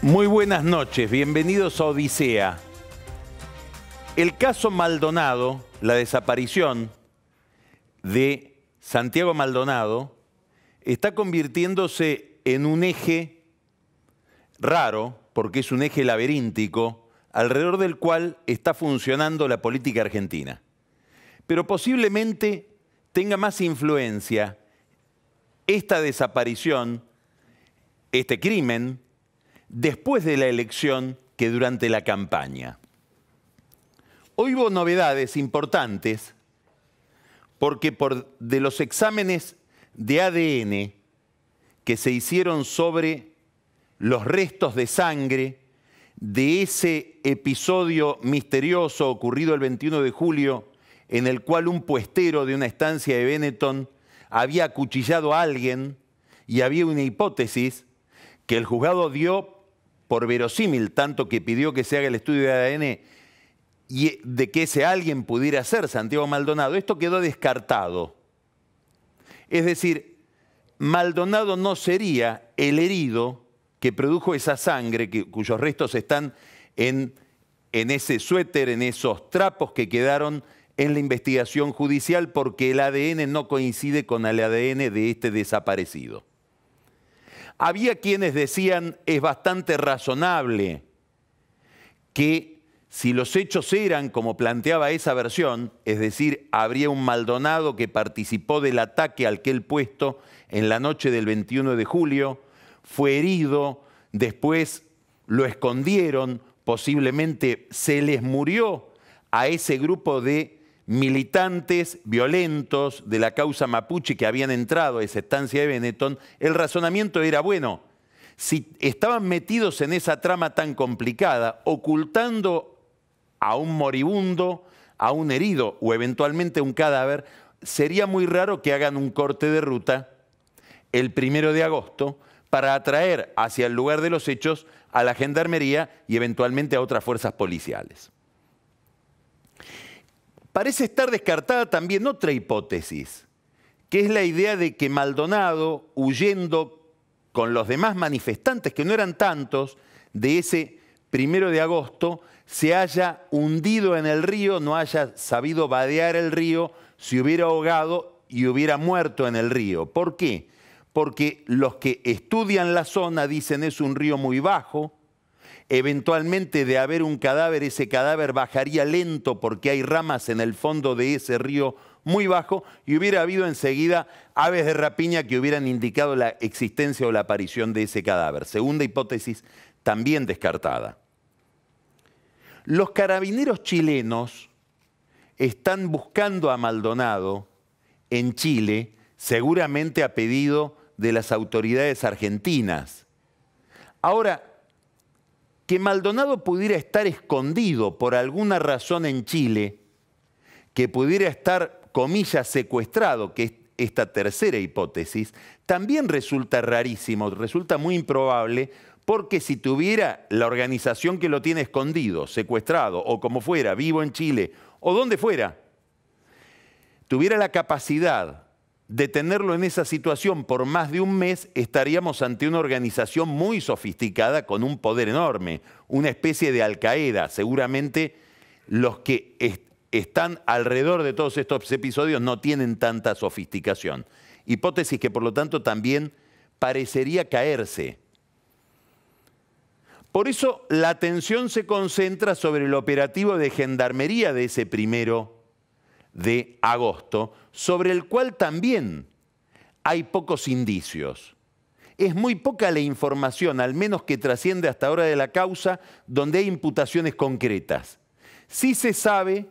Muy buenas noches, bienvenidos a Odisea. El caso Maldonado, la desaparición de Santiago Maldonado, está convirtiéndose en un eje raro, porque es un eje laberíntico, alrededor del cual está funcionando la política argentina. Pero posiblemente tenga más influencia esta desaparición, este crimen, después de la elección que durante la campaña. Hoy hubo novedades importantes porque de los exámenes de ADN que se hicieron sobre los restos de sangre de ese episodio misterioso ocurrido el 21 de julio en el cual un puestero de una estancia de Benetton había acuchillado a alguien y había una hipótesis que el juzgado dio por verosímil, tanto que pidió que se haga el estudio de ADN y de que ese alguien pudiera ser Santiago Maldonado. Esto quedó descartado. Es decir, Maldonado no sería el herido que produjo esa sangre, cuyos restos están en ese suéter, en esos trapos que quedaron en la investigación judicial, porque el ADN no coincide con el ADN de este desaparecido. Había quienes decían, es bastante razonable que si los hechos eran como planteaba esa versión, es decir, habría un Maldonado que participó del ataque al que él puesto en la noche del 21 de julio, fue herido, después lo escondieron, posiblemente se les murió a ese grupo de militantes violentos de la causa mapuche que habían entrado a esa estancia de Benetton. El razonamiento era, bueno, si estaban metidos en esa trama tan complicada, ocultando a un moribundo, a un herido o eventualmente un cadáver, sería muy raro que hagan un corte de ruta el 1 de agosto para atraer hacia el lugar de los hechos a la gendarmería y eventualmente a otras fuerzas policiales. Parece estar descartada también otra hipótesis, que es la idea de que Maldonado, huyendo con los demás manifestantes, que no eran tantos, de ese 1 de agosto, se haya hundido en el río, no haya sabido vadear el río, se hubiera ahogado y hubiera muerto en el río. ¿Por qué? Porque los que estudian la zona dicen es un río muy bajo. Eventualmente, de haber un cadáver, ese cadáver bajaría lento porque hay ramas en el fondo de ese río muy bajo y hubiera habido enseguida aves de rapiña que hubieran indicado la existencia o la aparición de ese cadáver. Segunda hipótesis, también descartada. Los carabineros chilenos están buscando a Maldonado en Chile, seguramente a pedido de las autoridades argentinas. Ahora, que Maldonado pudiera estar escondido por alguna razón en Chile, que pudiera estar, comillas, secuestrado, que es esta tercera hipótesis, también resulta rarísimo, resulta muy improbable, porque si tuviera la organización que lo tiene escondido, secuestrado, o como fuera, vivo en Chile, o donde fuera, tuviera la capacidad de tenerlo en esa situación por más de un mes, estaríamos ante una organización muy sofisticada con un poder enorme, una especie de Al-Qaeda. Seguramente los que están alrededor de todos estos episodios no tienen tanta sofisticación. Hipótesis que por lo tanto también parecería caerse. Por eso la atención se concentra sobre el operativo de gendarmería de ese 1 de agosto, sobre el cual también hay pocos indicios. Es muy poca la información, al menos que trasciende hasta ahora de la causa, donde hay imputaciones concretas. Sí se sabe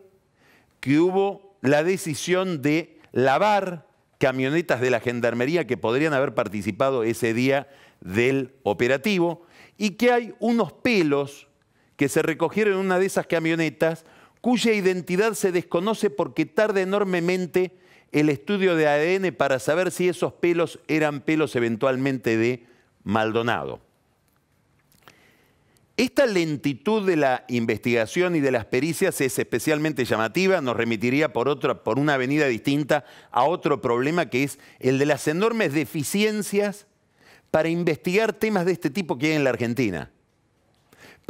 que hubo la decisión de lavar camionetas de la gendarmería que podrían haber participado ese día del operativo y que hay unos pelos que se recogieron en una de esas camionetas cuya identidad se desconoce porque tarda enormemente el estudio de ADN para saber si esos pelos eran pelos eventualmente de Maldonado. Esta lentitud de la investigación y de las pericias es especialmente llamativa, nos remitiría por una avenida distinta a otro problema que es el de las enormes deficiencias para investigar temas de este tipo que hay en la Argentina.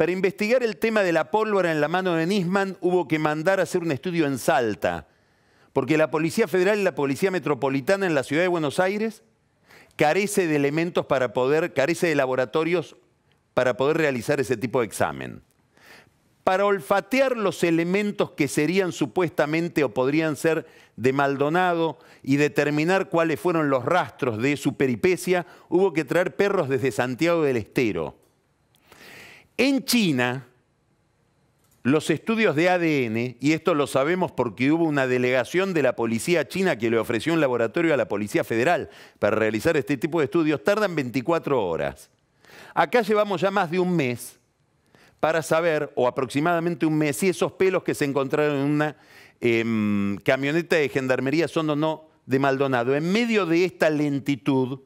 para investigar el tema de la pólvora en la mano de Nisman hubo que mandar a hacer un estudio en Salta, porque la Policía Federal y la Policía Metropolitana en la Ciudad de Buenos Aires carece de elementos para poder, carece de laboratorios para poder realizar ese tipo de examen. Para olfatear los elementos que serían supuestamente o podrían ser de Maldonado y determinar cuáles fueron los rastros de su peripecia, hubo que traer perros desde Santiago del Estero. En China, los estudios de ADN, y esto lo sabemos porque hubo una delegación de la policía china que le ofreció un laboratorio a la Policía Federal para realizar este tipo de estudios, tardan 24 horas. Acá llevamos ya más de un mes para saber, o aproximadamente un mes, si esos pelos que se encontraron en una camioneta de gendarmería son o no de Maldonado. En medio de esta lentitud,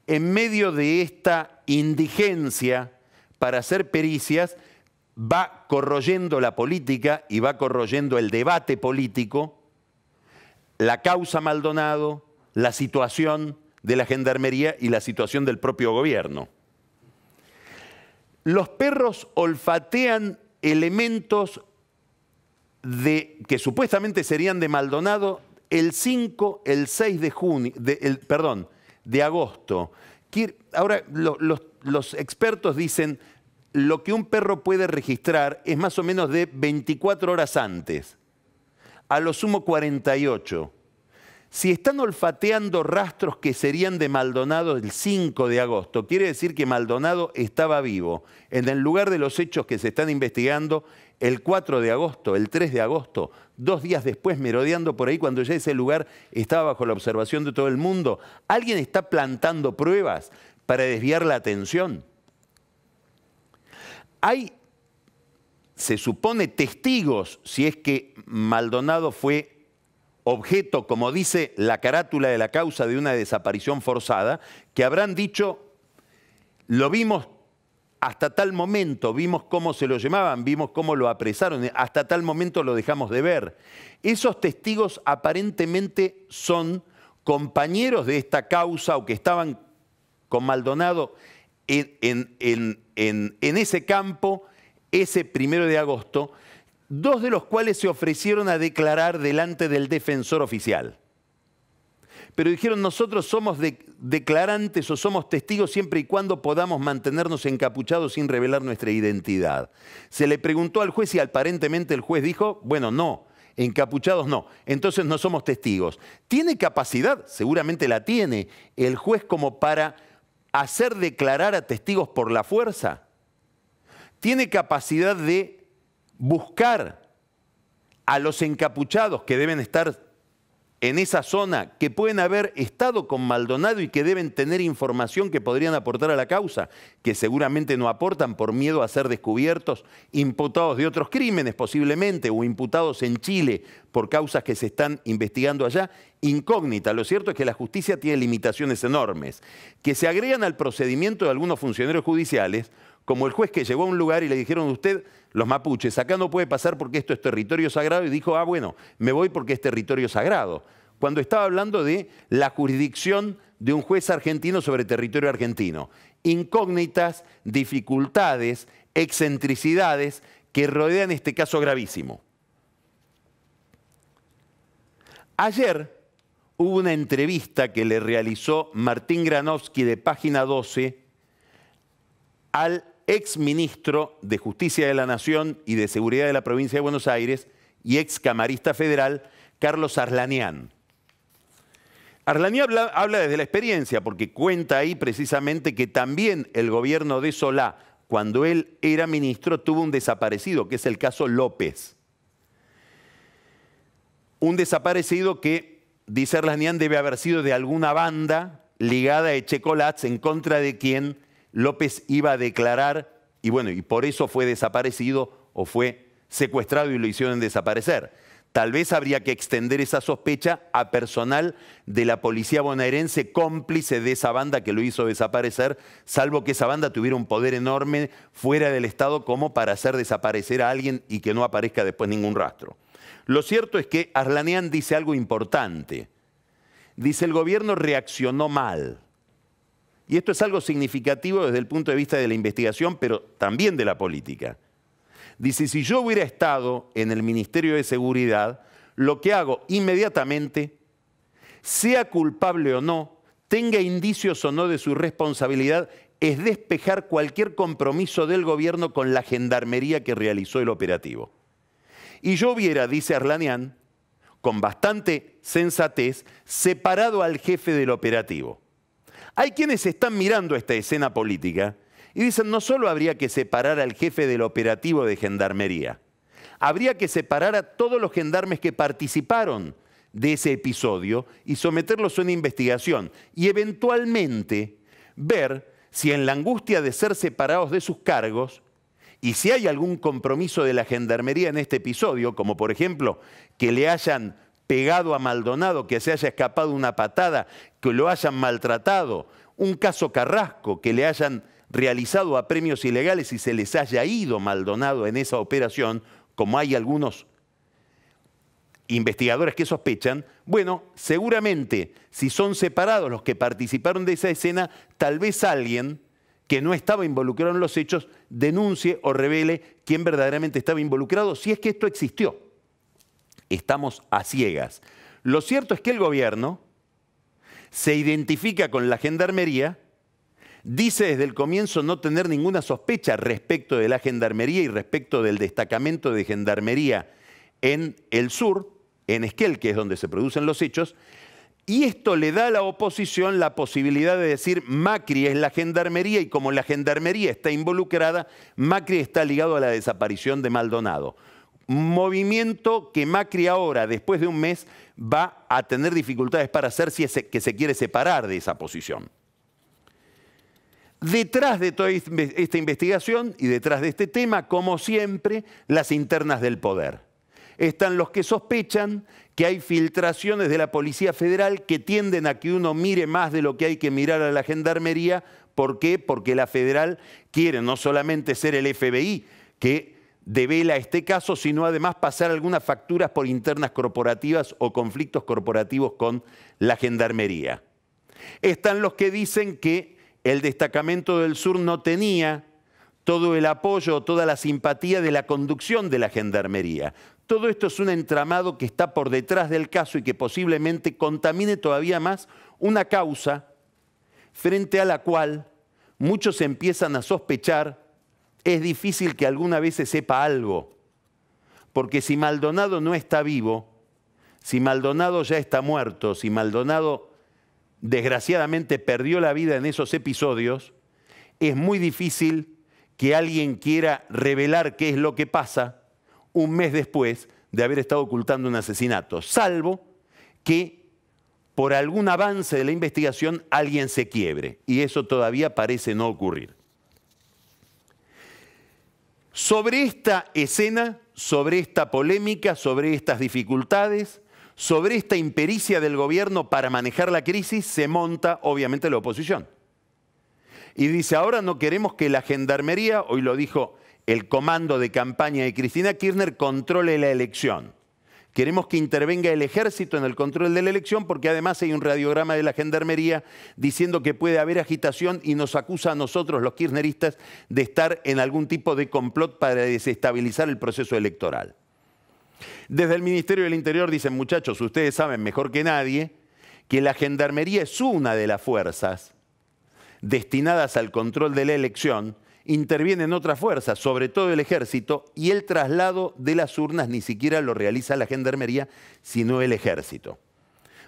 en medio de esta indigencia para hacer pericias, va corroyendo la política y va corroyendo el debate político, la causa Maldonado, la situación de la gendarmería y la situación del propio gobierno. Los perros olfatean elementos que supuestamente serían de Maldonado el 5, el 6 de junio, de agosto. Ahora los expertos dicen lo que un perro puede registrar es más o menos de 24 horas antes, a lo sumo 48. Si están olfateando rastros que serían de Maldonado el 5 de agosto, quiere decir que Maldonado estaba vivo en el lugar de los hechos que se están investigando el 4 de agosto, el 3 de agosto, 2 días después, merodeando por ahí cuando ya ese lugar estaba bajo la observación de todo el mundo. ¿Alguien está plantando pruebas para desviar la atención? Hay, se supone, testigos, si es que Maldonado fue objeto, como dice la carátula de la causa, de una desaparición forzada, que habrán dicho, lo vimos hasta tal momento, vimos cómo se lo llevaban, vimos cómo lo apresaron, hasta tal momento lo dejamos de ver. Esos testigos aparentemente son compañeros de esta causa o que estaban con Maldonado en ese campo, ese 1 de agosto, 2 de los cuales se ofrecieron a declarar delante del defensor oficial. Pero dijeron, nosotros somos declarantes o somos testigos siempre y cuando podamos mantenernos encapuchados sin revelar nuestra identidad. Se le preguntó al juez y aparentemente el juez dijo, bueno, no, encapuchados no, entonces no somos testigos. ¿Tiene capacidad? Seguramente la tiene el juez como para hacer declarar a testigos por la fuerza. ¿Tiene capacidad de buscar a los encapuchados que deben estar en esa zona, que pueden haber estado con Maldonado y que deben tener información que podrían aportar a la causa, que seguramente no aportan por miedo a ser descubiertos, imputados de otros crímenes posiblemente, o imputados en Chile por causas que se están investigando allá? Incógnita. Lo cierto es que la justicia tiene limitaciones enormes, que se agregan al procedimiento de algunos funcionarios judiciales, como el juez que llegó a un lugar y le dijeron, usted, los mapuches, acá no puede pasar porque esto es territorio sagrado, y dijo, ah, bueno, me voy porque es territorio sagrado, cuando estaba hablando de la jurisdicción de un juez argentino sobre territorio argentino. Incógnitas, dificultades, excentricidades que rodean este caso gravísimo. Ayer hubo una entrevista que le realizó Martín Granowski de Página 12 al exministro de Justicia de la Nación y de Seguridad de la Provincia de Buenos Aires y ex camarista federal, Carlos Arlanián. Arlanián habla desde la experiencia, porque cuenta ahí precisamente que también el gobierno de Solá, cuando él era ministro, tuvo un desaparecido, que es el caso López. Un desaparecido que, dice Arlanián, debe haber sido de alguna banda ligada a Echecolatz, en contra de quien López iba a declarar, y bueno, y por eso fue desaparecido o fue secuestrado y lo hicieron desaparecer. Tal vez habría que extender esa sospecha a personal de la policía bonaerense cómplice de esa banda que lo hizo desaparecer, salvo que esa banda tuviera un poder enorme fuera del Estado como para hacer desaparecer a alguien y que no aparezca después ningún rastro. Lo cierto es que Arlanián dice algo importante. Dice, el gobierno reaccionó mal. y esto es algo significativo desde el punto de vista de la investigación, pero también de la política. Dice, si yo hubiera estado en el Ministerio de Seguridad, lo que hago inmediatamente, sea culpable o no, tenga indicios o no de su responsabilidad, es despejar cualquier compromiso del gobierno con la gendarmería que realizó el operativo. Y yo hubiera, dice Arlanian, con bastante sensatez, separado al jefe del operativo. Hay quienes están mirando esta escena política y dicen, no solo habría que separar al jefe del operativo de gendarmería, habría que separar a todos los gendarmes que participaron de ese episodio y someterlos a una investigación y eventualmente ver si en la angustia de ser separados de sus cargos y si hay algún compromiso de la gendarmería en este episodio, como por ejemplo que le hayan pegado a Maldonado, que se haya escapado una patada, que lo hayan maltratado, un caso Carrasco, que le hayan realizado apremios ilegales y se les haya ido Maldonado en esa operación, como hay algunos investigadores que sospechan, bueno, seguramente si son separados los que participaron de esa escena, tal vez alguien que no estaba involucrado en los hechos denuncie o revele quién verdaderamente estaba involucrado, si es que esto existió. Estamos a ciegas. Lo cierto es que el gobierno se identifica con la gendarmería, dice desde el comienzo no tener ninguna sospecha respecto de la gendarmería y respecto del destacamento de gendarmería en el sur, en Esquel, que es donde se producen los hechos, y esto le da a la oposición la posibilidad de decir Macri es la gendarmería y como la gendarmería está involucrada, Macri está ligado a la desaparición de Maldonado. Un movimiento que Macri ahora, después de un mes, va a tener dificultades para hacer si es que se quiere separar de esa posición. Detrás de toda esta investigación y detrás de este tema, como siempre, las internas del poder. Están los que sospechan que hay filtraciones de la Policía Federal que tienden a que uno mire más de lo que hay que mirar a la Gendarmería. ¿Por qué? Porque la Federal quiere no solamente ser el FBI que devela este caso, sino además pasar algunas facturas por internas corporativas o conflictos corporativos con la Gendarmería. Están los que dicen que el destacamento del sur no tenía todo el apoyo, toda la simpatía de la conducción de la Gendarmería. Todo esto es un entramado que está por detrás del caso y que posiblemente contamine todavía más una causa frente a la cual muchos empiezan a sospechar, es difícil que alguna vez se sepa algo. Porque si Maldonado no está vivo, si Maldonado ya está muerto, si Maldonado desgraciadamente perdió la vida en esos episodios, es muy difícil que alguien quiera revelar qué es lo que pasa un mes después de haber estado ocultando un asesinato, salvo que por algún avance de la investigación alguien se quiebre, y eso todavía parece no ocurrir. Sobre esta escena, sobre esta polémica, sobre estas dificultades, sobre esta impericia del gobierno para manejar la crisis, se monta obviamente la oposición. Y dice, ahora no queremos que la Gendarmería, hoy lo dijo el comando de campaña de Cristina Kirchner, controle la elección. Queremos que intervenga el ejército en el control de la elección porque además hay un radiograma de la Gendarmería diciendo que puede haber agitación y nos acusa a nosotros, los kirchneristas, de estar en algún tipo de complot para desestabilizar el proceso electoral. Desde el Ministerio del Interior dicen, muchachos, ustedes saben mejor que nadie que la Gendarmería es una de las fuerzas destinadas al control de la elección. Intervienen otras fuerzas, sobre todo el ejército, y el traslado de las urnas ni siquiera lo realiza la Gendarmería, sino el ejército.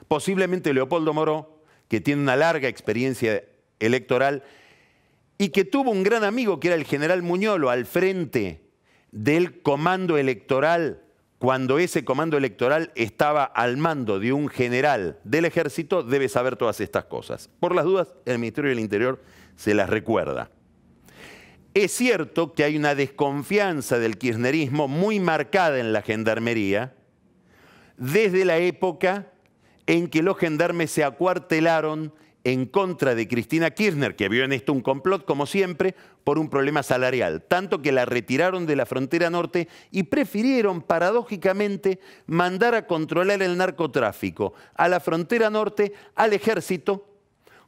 Posiblemente Leopoldo Moró, que tiene una larga experiencia electoral y que tuvo un gran amigo que era el general Muñolo al frente del comando electoral, cuando ese comando electoral estaba al mando de un general del ejército, debe saber todas estas cosas. Por las dudas, el Ministerio del Interior se las recuerda. Es cierto que hay una desconfianza del kirchnerismo muy marcada en la Gendarmería desde la época en que los gendarmes se acuartelaron en contra de Cristina Kirchner, que vio en esto un complot, como siempre, por un problema salarial. Tanto que la retiraron de la frontera norte y prefirieron, paradójicamente, mandar a controlar el narcotráfico a la frontera norte, al ejército,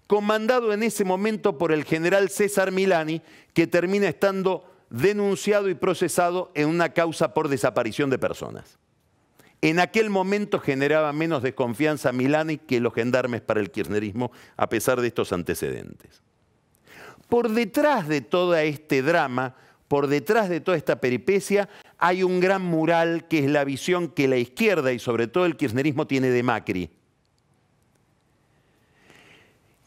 comandado en ese momento por el general César Milani, que termina estando denunciado y procesado en una causa por desaparición de personas. En aquel momento generaba menos desconfianza Milani que los gendarmes para el kirchnerismo, a pesar de estos antecedentes. Por detrás de todo este drama, por detrás de toda esta peripecia, hay un gran mural que es la visión que la izquierda y sobre todo el kirchnerismo tiene de Macri.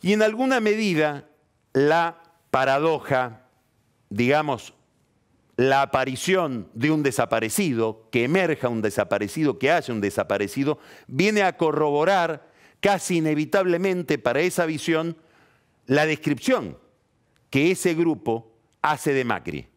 Y en alguna medida la paradoja, digamos, la aparición de un desaparecido, que emerja un desaparecido, que haya un desaparecido, viene a corroborar casi inevitablemente para esa visión la descripción que ese grupo hace de Macri,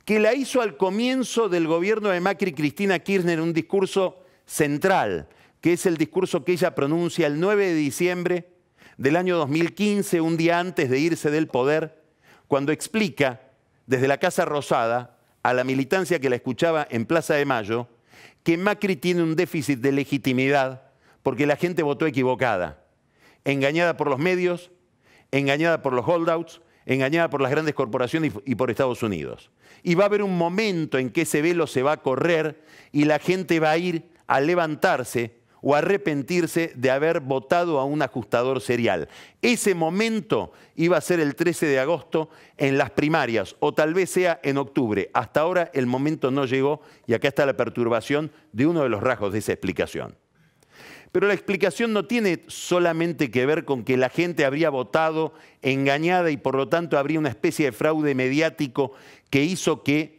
que la hizo al comienzo del gobierno de Macri Cristina Kirchner en un discurso central, que es el discurso que ella pronuncia el 9 de diciembre del año 2015, un día antes de irse del poder, cuando explica desde la Casa Rosada a la militancia que la escuchaba en Plaza de Mayo que Macri tiene un déficit de legitimidad porque la gente votó equivocada, engañada por los medios, engañada por los holdouts, engañada por las grandes corporaciones y por Estados Unidos. Y va a haber un momento en que ese velo se va a correr y la gente va a ir a levantarse o arrepentirse de haber votado a un ajustador serial. Ese momento iba a ser el 13 de agosto en las primarias, o tal vez sea en octubre. Hasta ahora el momento no llegó y acá está la perturbación de uno de los rasgos de esa explicación. Pero la explicación no tiene solamente que ver con que la gente habría votado engañada y por lo tanto habría una especie de fraude mediático que hizo que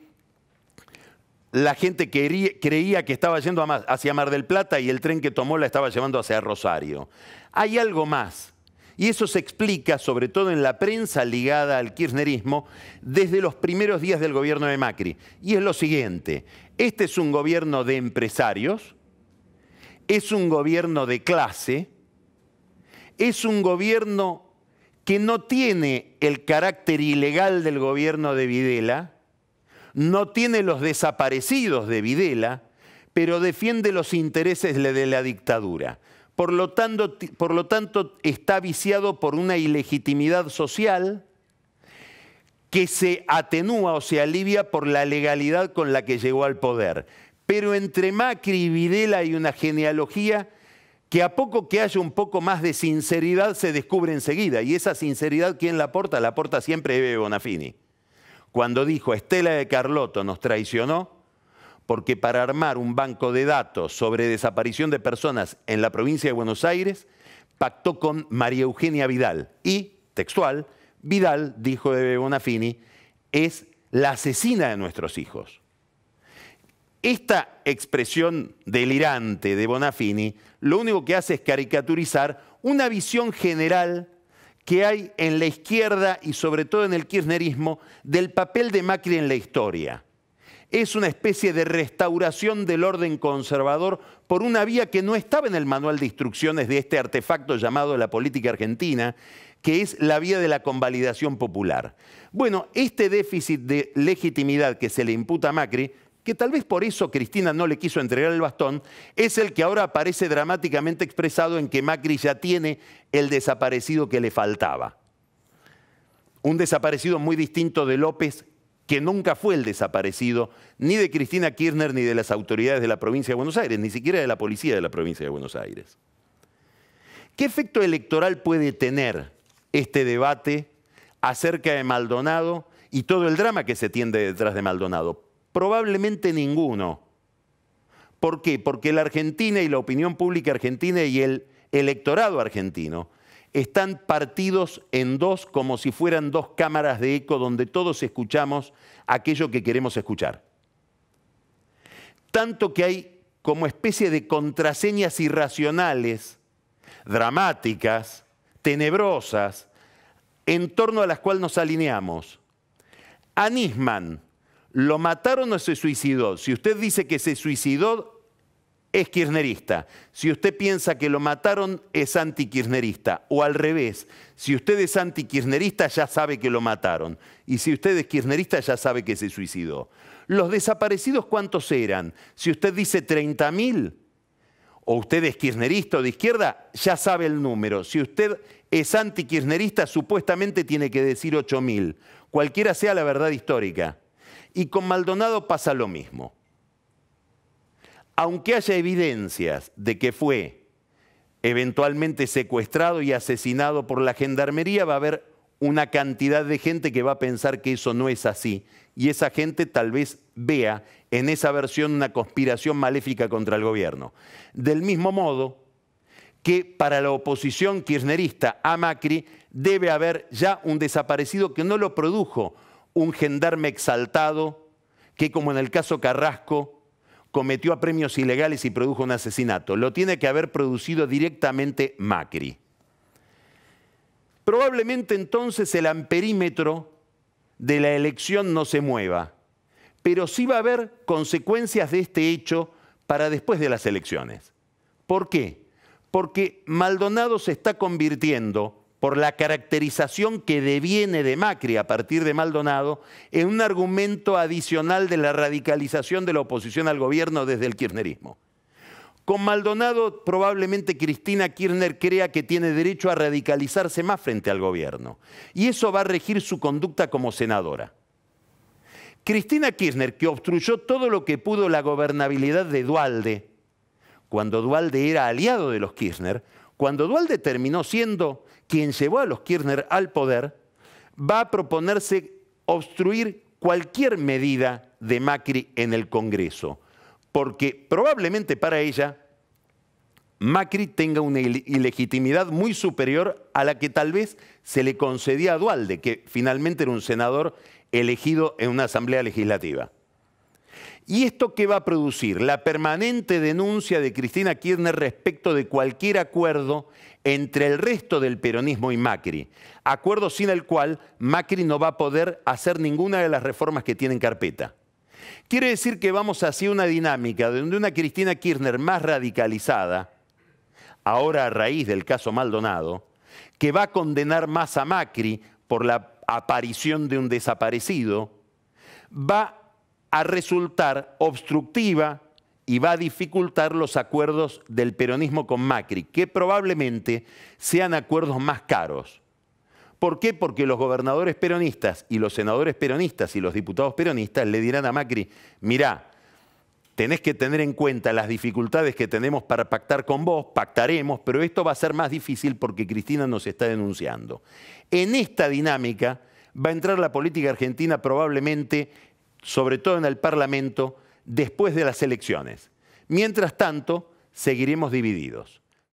la gente creía que estaba yendo hacia Mar del Plata y el tren que tomó la estaba llevando hacia Rosario. Hay algo más, y eso se explica sobre todo en la prensa ligada al kirchnerismo desde los primeros días del gobierno de Macri. Y es lo siguiente: este es un gobierno de empresarios, es un gobierno de clase, es un gobierno que no tiene el carácter ilegal del gobierno de Videla, no tiene los desaparecidos de Videla, pero defiende los intereses de la dictadura. Por lo tanto, está viciado por una ilegitimidad social que se atenúa o se alivia por la legalidad con la que llegó al poder. Pero entre Macri y Videla hay una genealogía que a poco que haya un poco más de sinceridad se descubre enseguida. Y esa sinceridad, ¿quién la aporta? La aporta siempre Ebe Bonafini. Cuando dijo Estela de Carlotto nos traicionó porque para armar un banco de datos sobre desaparición de personas en la provincia de Buenos Aires pactó con María Eugenia Vidal. Y, textual, Vidal, dijo Ebe Bonafini, es la asesina de nuestros hijos. Esta expresión delirante de Bonafini lo único que hace es caricaturizar una visión general que hay en la izquierda y sobre todo en el kirchnerismo del papel de Macri en la historia. Es una especie de restauración del orden conservador por una vía que no estaba en el manual de instrucciones de este artefacto llamado la política argentina, que es la vía de la convalidación popular. Bueno, este déficit de legitimidad que se le imputa a Macri, que tal vez por eso Cristina no le quiso entregar el bastón, es el que ahora aparece dramáticamente expresado en que Macri ya tiene el desaparecido que le faltaba. Un desaparecido muy distinto de López, que nunca fue el desaparecido ni de Cristina Kirchner ni de las autoridades de la provincia de Buenos Aires, ni siquiera de la policía de la provincia de Buenos Aires. ¿Qué efecto electoral puede tener este debate acerca de Maldonado y todo el drama que se tiende detrás de Maldonado? Probablemente ninguno. ¿Por qué? Porque la Argentina y la opinión pública argentina y el electorado argentino están partidos en dos como si fueran dos cámaras de eco donde todos escuchamos aquello que queremos escuchar. Tanto que hay como especie de contraseñas irracionales, dramáticas, tenebrosas, en torno a las cuales nos alineamos. A Nisman, ¿lo mataron o se suicidó? Si usted dice que se suicidó, es kirchnerista. Si usted piensa que lo mataron, es antikirchnerista. O al revés, si usted es antikirchnerista, ya sabe que lo mataron. Y si usted es kirchnerista, ya sabe que se suicidó. ¿Los desaparecidos cuántos eran? Si usted dice 30.000, o usted es kirchnerista o de izquierda, ya sabe el número. Si usted es antikirchnerista, supuestamente tiene que decir 8.000, cualquiera sea la verdad histórica. Y con Maldonado pasa lo mismo. Aunque haya evidencias de que fue eventualmente secuestrado y asesinado por la gendarmería, va a haber una cantidad de gente que va a pensar que eso no es así. Y esa gente tal vez vea en esa versión una conspiración maléfica contra el gobierno. Del mismo modo que para la oposición kirchnerista a Macri debe haber ya un desaparecido que no lo produjo un gendarme exaltado que, como en el caso Carrasco, cometió apremios ilegales y produjo un asesinato. Lo tiene que haber producido directamente Macri. Probablemente entonces el amperímetro de la elección no se mueva, pero sí va a haber consecuencias de este hecho para después de las elecciones. ¿Por qué? Porque Maldonado se está convirtiendo, por la caracterización que deviene de Macri a partir de Maldonado, en un argumento adicional de la radicalización de la oposición al gobierno desde el kirchnerismo. Con Maldonado probablemente Cristina Kirchner crea que tiene derecho a radicalizarse más frente al gobierno. Y eso va a regir su conducta como senadora. Cristina Kirchner, que obstruyó todo lo que pudo la gobernabilidad de Duhalde, cuando Duhalde era aliado de los Kirchner, cuando Duhalde terminó siendo quien llevó a los Kirchner al poder, va a proponerse obstruir cualquier medida de Macri en el Congreso, porque probablemente para ella Macri tenga una ilegitimidad muy superior a la que tal vez se le concedía a Duhalde, que finalmente era un senador elegido en una asamblea legislativa. ¿Y esto qué va a producir? La permanente denuncia de Cristina Kirchner respecto de cualquier acuerdo entre el resto del peronismo y Macri. Acuerdo sin el cual Macri no va a poder hacer ninguna de las reformas que tiene en carpeta. Quiere decir que vamos hacia una dinámica donde una Cristina Kirchner más radicalizada, ahora a raíz del caso Maldonado, que va a condenar más a Macri por la aparición de un desaparecido, va a resultar obstructiva y va a dificultar los acuerdos del peronismo con Macri, que probablemente sean acuerdos más caros. ¿Por qué? Porque los gobernadores peronistas y los senadores peronistas y los diputados peronistas le dirán a Macri, mirá, tenés que tener en cuenta las dificultades que tenemos para pactar con vos, pactaremos, pero esto va a ser más difícil porque Cristina nos está denunciando. En esta dinámica va a entrar la política argentina probablemente, sobre todo en el Parlamento, después de las elecciones. Mientras tanto, seguiremos divididos.